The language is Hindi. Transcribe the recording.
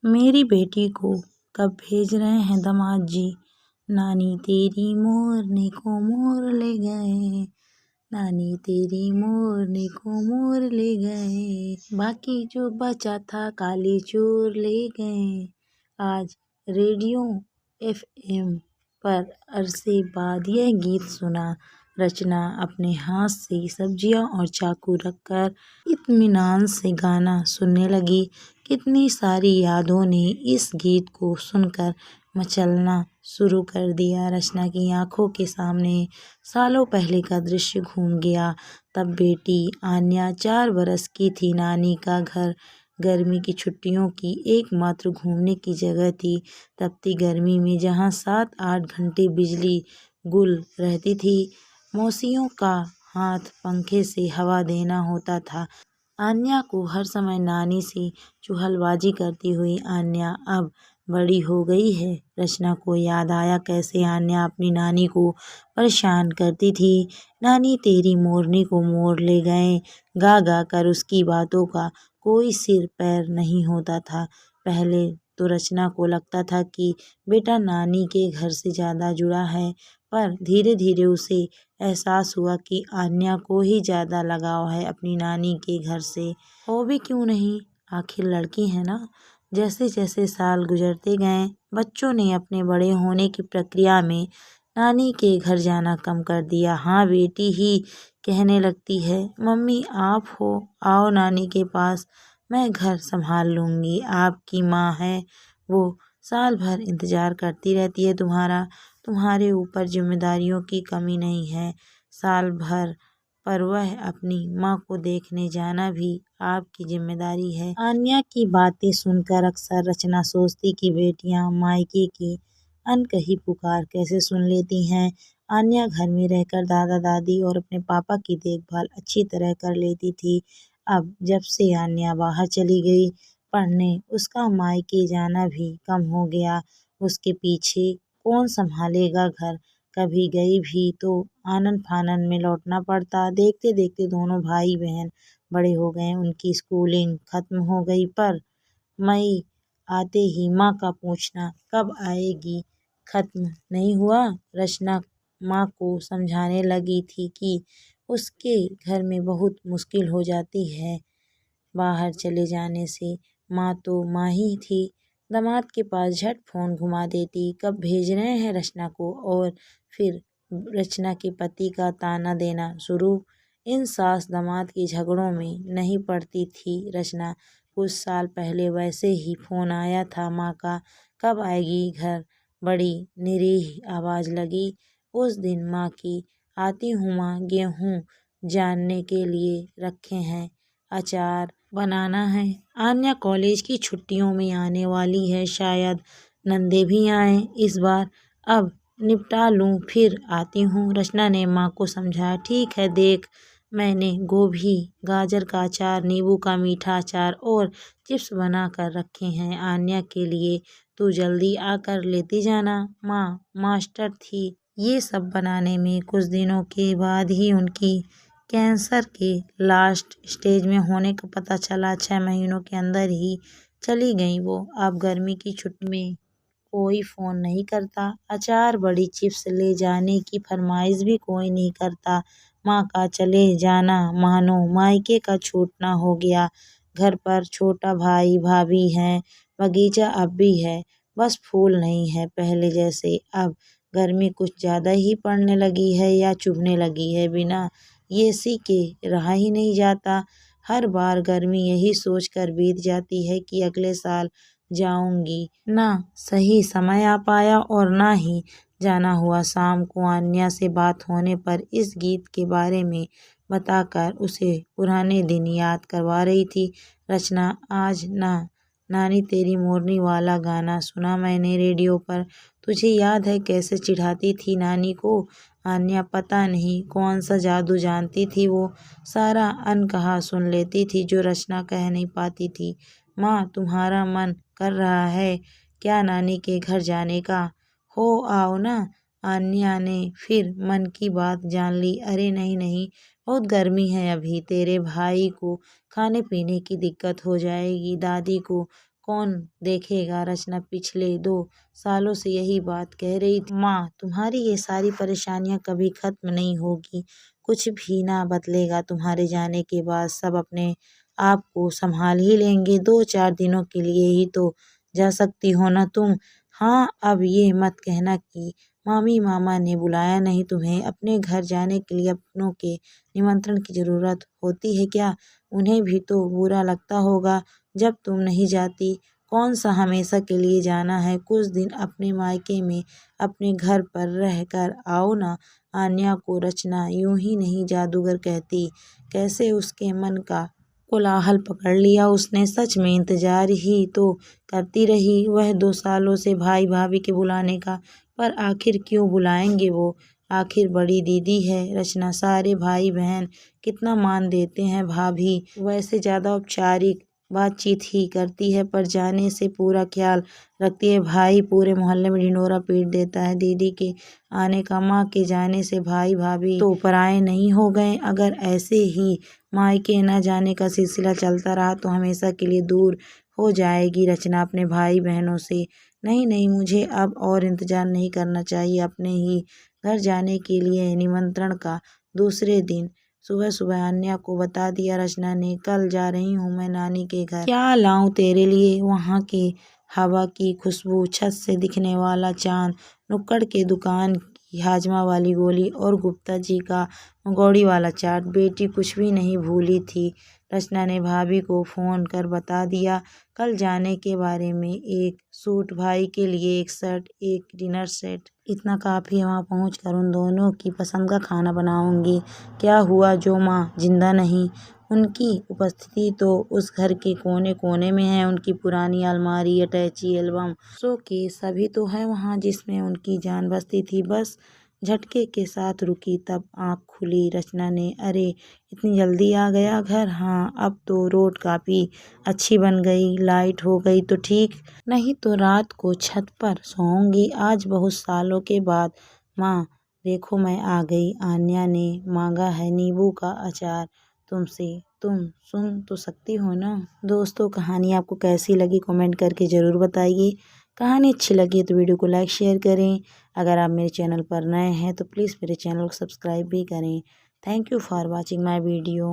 मेरी बेटी को कब भेज रहे हैं दामाद जी। नानी तेरी मोरनी को मोर ले गए, नानी तेरी मोरनी को मोर ले गए, बाकी जो बचा था काली चोर ले गए। आज रेडियो FM पर अरसे बाद यह गीत सुना। रचना अपने हाथ से सब्जियां और चाकू रखकर इत्मीनान से गाना सुनने लगी। कितनी सारी यादों ने इस गीत को सुनकर मचलना शुरू कर दिया। रचना की आंखों के सामने सालों पहले का दृश्य घूम गया। तब बेटी आन्या 4 बरस की थी। नानी का घर गर्मी की छुट्टियों की एकमात्र घूमने की जगह थी। तपती गर्मी में जहाँ 7-8 घंटे बिजली गुल रहती थी, मौसियों का हाथ पंखे से हवा देना होता था। आन्या को हर समय नानी से चुगलबाजी करती हुई आन्या अब बड़ी हो गई है। रचना को याद आया कैसे आन्या अपनी नानी को परेशान करती थी। नानी तेरी मोरनी को मोर ले गए गा गा कर उसकी बातों का कोई सिर पैर नहीं होता था। पहले तो रचना को लगता था कि बेटा नानी के घर से ज़्यादा जुड़ा है, पर धीरे धीरे उसे एहसास हुआ कि आन्या को ही ज़्यादा लगाव है अपनी नानी के घर से। हो भी क्यों नहीं, आखिर लड़की है ना। जैसे जैसे साल गुजरते गए, बच्चों ने अपने बड़े होने की प्रक्रिया में नानी के घर जाना कम कर दिया। हाँ, बेटी ही कहने लगती है, मम्मी आप हो, आओ नानी के पास, मैं घर संभाल लूँगी, आपकी माँ है, वो साल भर इंतज़ार करती रहती है तुम्हारा। तुम्हारे ऊपर जिम्मेदारियों की कमी नहीं है साल भर, पर वह अपनी माँ को देखने जाना भी आपकी जिम्मेदारी है। आन्या की बातें सुनकर अक्सर रचना सोचती कि बेटियां मायके की अनकही पुकार कैसे सुन लेती हैं। आन्या घर में रहकर दादा दादी और अपने पापा की देखभाल अच्छी तरह कर लेती थी। अब जब से आन्या बाहर चली गई पढ़ने, उसका मायके जाना भी कम हो गया। उसके पीछे कौन संभालेगा घर। कभी गई भी तो आनन फानन में लौटना पड़ता। देखते देखते दोनों भाई बहन बड़े हो गए, उनकी स्कूलिंग खत्म हो गई, पर मई आते ही माँ का पूछना कब आएगी खत्म नहीं हुआ। रचना माँ को समझाने लगी थी कि उसके घर में बहुत मुश्किल हो जाती है बाहर चले जाने से। माँ तो माँ ही थी। दामाद के पास झट फोन घुमा देती, कब भेज रहे हैं रचना को, और फिर रचना के पति का ताना देना शुरू। इन सास दामाद के झगड़ों में नहीं पड़ती थी रचना। कुछ साल पहले वैसे ही फोन आया था माँ का, कब आएगी घर, बड़ी निरीह आवाज़ लगी। उस दिन माँ की, आती हूँ माँ, गेहूँ जानने के लिए रखे हैं, अचार बनाना है। आन्या कॉलेज की छुट्टियों में आने वाली है, शायद नंदे भी आए इस बार। अब निपटा लूँ फिर आती हूँ, रचना ने माँ को समझाया। ठीक है, देख मैंने गोभी गाजर का अचार, नींबू का मीठा अचार और चिप्स बना कर रखे हैं आन्या के लिए, तू जल्दी आकर लेती जाना। माँ मास्टर थी ये सब बनाने में। कुछ दिनों के बाद ही उनकी कैंसर के लास्ट स्टेज में होने का पता चला। 6 महीनों के अंदर ही चली गई वो। अब गर्मी की छुट्टी में कोई फ़ोन नहीं करता, अचार बड़ी चिप्स ले जाने की फरमाइश भी कोई नहीं करता। माँ का चले जाना मानो मायके का छूटना हो गया। घर पर छोटा भाई भाभी हैं, बगीचा अब भी है, बस फूल नहीं है पहले जैसे। अब गर्मी कुछ ज़्यादा ही पड़ने लगी है या चुभने लगी है, बिना एसी के रहा ही नहीं जाता। हर बार गर्मी यही सोचकर बीत जाती है कि अगले साल जाऊंगी। ना सही समय आ पाया और ना ही जाना हुआ। शाम को आन्या से बात होने पर इस गीत के बारे में बताकर उसे पुराने दिन याद करवा रही थी। रचना, आज ना नानी तेरी मोरनी वाला गाना सुना मैंने रेडियो पर, तुझे याद है कैसे चिढ़ाती थी नानी को। आन्या पता नहीं कौन सा जादू जानती थी, वो सारा अनकहा सुन लेती थी जो रचना कह नहीं पाती थी। माँ, तुम्हारा मन कर रहा है क्या नानी के घर जाने का? हो आओ ना। आन्या ने फिर मन की बात जान ली। अरे नहीं नहीं, बहुत गर्मी है अभी, तेरे भाई को खाने पीने की दिक्कत हो जाएगी, दादी को कौन देखेगा। रचना पिछले 2 सालों से यही बात कह रही थी। माँ, तुम्हारी ये सारी परेशानियां कभी खत्म नहीं होगी, कुछ भी ना बदलेगा। तुम्हारे जाने के बाद सब अपने आप को संभाल ही लेंगे। 2-4 दिनों के लिए ही तो जा सकती हो ना तुम। हाँ, अब ये मत कहना कि मामी मामा ने बुलाया नहीं तुम्हें। अपने घर जाने के लिए अपनों के निमंत्रण की जरूरत होती है क्या? उन्हें भी तो बुरा लगता होगा जब तुम नहीं जाती। कौन सा हमेशा के लिए जाना है? कुछ दिन अपने मायके में अपने घर पर रह कर आओ ना। आन्या को रचना यूं ही नहीं जादूगर कहती। कैसे उसके मन का कोलाहल पकड़ लिया उसने। सच में इंतजार ही तो करती रही वह 2 सालों से भाई भाभी के बुलाने का। पर आखिर क्यों बुलाएंगे वो? आखिर बड़ी दीदी है। रचना सारे भाई बहन कितना मान देते हैं। भाभी वैसे ज़्यादा औपचारिक बातचीत ही करती है, पर जाने से पूरा ख्याल रखती है। भाई पूरे मोहल्ले में ढिंढोरा पीट देता है दीदी के आने का। माँ के जाने से भाई भाभी तो पराए नहीं हो गए। अगर ऐसे ही मायके न जाने का सिलसिला चलता रहा तो हमेशा के लिए दूर हो जाएगी रचना अपने भाई बहनों से। नहीं नहीं, मुझे अब और इंतजार नहीं करना चाहिए। अपने ही घर जाने के लिए निमंत्रण का दूसरे दिन सुबह सुबह अन्या को बता दिया रचना ने। कल जा रही हूँ मैं नानी के घर। क्या लाऊं तेरे लिए? वहाँ के हवा की खुशबू, छत से दिखने वाला चांद, नुक्कड़ के दुकान की हाजमा वाली गोली और गुप्ता जी का मंगोड़ी वाला चाट। बेटी कुछ भी नहीं भूली थी। रचना ने भाभी को फ़ोन कर बता दिया कल जाने के बारे में। एक सूट, भाई के लिए एक शर्ट, एक डिनर सेट, इतना काफ़ी है। वहाँ पहुँच कर उन दोनों की पसंद का खाना बनाऊंगी। क्या हुआ जो माँ जिंदा नहीं? उनकी उपस्थिति तो उस घर के कोने कोने में है। उनकी पुरानी अलमारी, अटैची, एल्बम, शोकेस सभी तो है वहाँ जिसमें उनकी जान बसती थी। बस झटके के साथ रुकी, तब आँख खुली। रचना ने, अरे इतनी जल्दी आ गया घर? हाँ, अब तो रोड काफ़ी अच्छी बन गई, लाइट हो गई तो ठीक, नहीं तो रात को छत पर सोऊंगी आज बहुत सालों के बाद। माँ देखो मैं आ गई। आन्या ने मांगा है नींबू का अचार तुमसे, तुम सुन तो सकती हो ना? दोस्तों, कहानी आपको कैसी लगी कमेंट करके ज़रूर बताइए। कहानी अच्छी लगी तो वीडियो को लाइक शेयर करें। अगर आप मेरे चैनल पर नए हैं तो प्लीज़ मेरे चैनल को सब्सक्राइब भी करें। Thank you for watching my video.